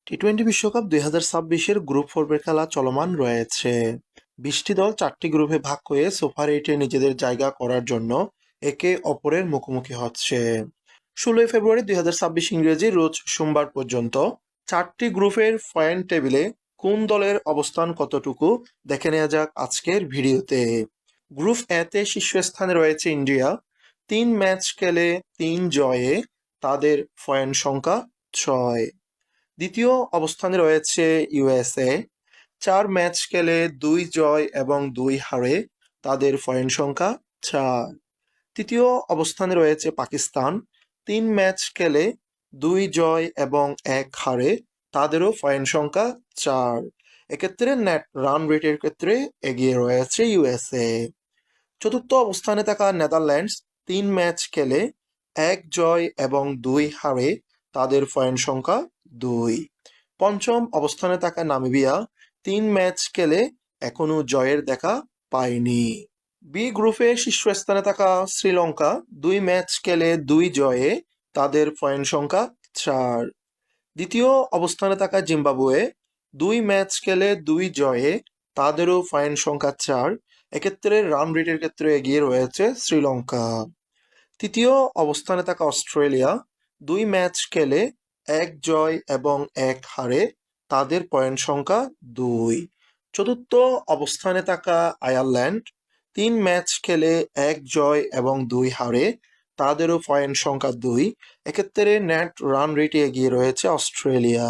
T twenty বিশ্বকাপ 2026-এর group পর্বের খেলা চলমান রয়েছে। 20টি দল 4টি গ্রুপে ভাগ হয়ে সুপার এইটে নিজেদের জায়গা করার জন্য একে অপরের মুখোমুখি হচ্ছে। 16 ফেব্রুয়ারি 2026 ইংরেজি রোজ সোমবার পর্যন্ত 4টি গ্রুপের পয়েন্ট টেবিলে কোন দলের অবস্থান কতটুকু দেখে নেওয়া যাক আজকের ভিডিওতে। গ্রুপ এতে শীর্ষস্থানে রয়েছে ইন্ডিয়া। 3 ম্যাচ খেলে 3 জয়ে তাদের পয়েন্ট সংখ্যা 6। দ্বিতীয় অবস্থানে রয়েছে ইউএসএ। 4 ম্যাচ খেলে 2 জয় এবং 2 হারে তাদের পয়েন্ট সংখ্যা 4। তৃতীয় অবস্থানে রয়েছে পাকিস্তান। 3 ম্যাচ খেলে 2 জয় এবং 1 হারে তাদেরও পয়েন্ট সংখ্যা 4। এক্ষেত্রে নেট রান রেটের ক্ষেত্রে এগিয়ে রয়েছে ইউএসএ। চতুর্থ অবস্থানে থাকা নেদারল্যান্ডস 3 ম্যাচ খেলে 1 জয় এবং 2 হারে তাদের পয়েন্ট সংখ্যা 2। পঞ্চম অবস্থানে থাকা নামিবিয়া 3 ম্যাচ খেলে এখনো জয়ের দেখা পায়নি। বি গ্রুপে শীর্ষস্থানে থাকা শ্রীলঙ্কা 2 ম্যাচ খেলে 2 জয়ে তাদের পয়েন্ট সংখ্যা 4। দ্বিতীয় অবস্থানে থাকা জিম্বাবুয়ে 2 ম্যাচ খেলে 2 জয়ে তাদেরও পয়েন্ট সংখ্যা 4। এক্ষেত্রে রান রেটের ক্ষেত্রে এগিয়ে রয়েছে শ্রীলঙ্কা। তৃতীয় অবস্থানে থাকা অস্ট্রেলিয়া 2 ম্যাচ খেলে 1 জয় এবং 1 হারে তাদের পয়েন্ট সংখ্যা 2। চতুর্থ অবস্থানে থাকা আয়ারল্যান্ড 3 ম্যাচ খেলে 1 জয় এবং 2 হারে তাদেরও পয়েন্ট সংখ্যা 2। এক্ষেত্রে নেট রান রেটে এগিয়ে রয়েছে অস্ট্রেলিয়া।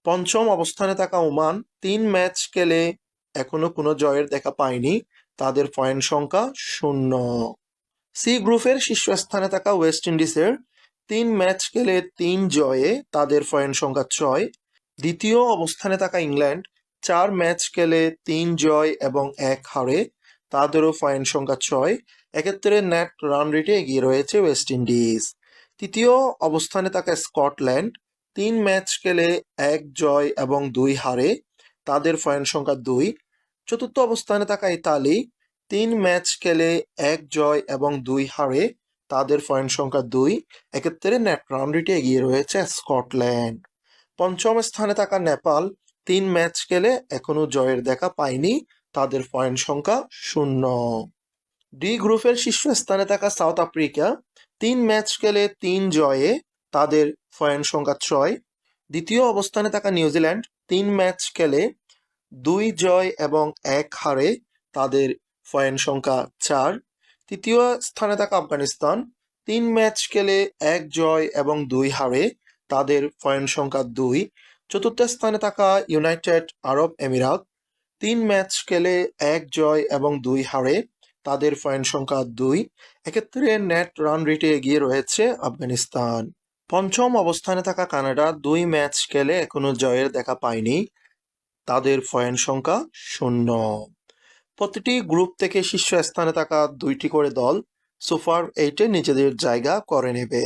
পঞ্চম অবস্থানে থাকা ওমান 3 ম্যাচ খেলে এখনো কোনো জয়ের দেখা পায়নি, তাদের পয়েন্ট সংখ্যা 0। সি গ্রুপের শীর্ষস্থানে থাকা ওয়েস্ট ইন্ডিজের 3 ম্যাচ খেলে 3 জয়ে তাদের পয়েন্ট সংখ্যা 6। দ্বিতীয় অবস্থানে থাকা ইংল্যান্ড 4 ম্যাচ খেলে 3 জয় এবং 1 হারে তাদেরও পয়েন্ট সংখ্যা 6। এক্ষেত্রে নেট রান রেটে এগিয়ে রয়েছে ওয়েস্ট ইন্ডিজ। তৃতীয় অবস্থানে থাকা স্কটল্যান্ড 3 ম্যাচ খেলে 1 জয় এবং 2 হারে তাদের পয়েন্ট সংখ্যা 2। চতুর্থ অবস্থানে থাকা ইতালি 3 ম্যাচ খেলে 1 জয় এবং 2 হারে তাদের পয়েন্ট সংখ্যা 2। এক্ষেত্রে নেট রান রেটে এগিয়ে রয়েছে স্কটল্যান্ড। পঞ্চম স্থানে থাকা নেপাল 3 ম্যাচ খেলে এখনো জয়ের দেখা পায়নি, তাদের পয়েন্ট সংখ্যা 0। ডি গ্রুপের শীর্ষস্থানে থাকা সাউথ আফ্রিকা 3 ম্যাচ খেলে 3 জয়ে তাদের পয়েন্ট সংখ্যা 6। দ্বিতীয় অবস্থানে থাকা নিউজিল্যান্ড 3 ম্যাচ খেলে 2 জয় এবং 1 হারে তাদের পয়েন্ট সংখ্যা 4। তৃতীয় স্থানে থাকা আফগানিস্তান 3 ম্যাচ খেলে 1 জয় এবং 2 হারে তাদের পয়েন্ট সংখ্যা 2। চতুর্থ স্থানে থাকা ইউনাইটেড আরব আমিরাত 3 ম্যাচ খেলে 1 জয় এবং 2 হারে তাদের পয়েন্ট সংখ্যা 2। এক্ষেত্রে নেট রান রেটে এগিয়ে রয়েছে আফগানিস্তান। পঞ্চম অবস্থানে থাকা কানাডা 2 ম্যাচ খেলে এখনো জয়ের দেখা পায়নি, তাদের পয়েন্ট সংখ্যা 0। প্রতিটি গ্রুপ থেকে শীর্ষ স্থানে থাকা 2টি করে দল সুপার এইটে নিজেদের জায়গা করে নেবে।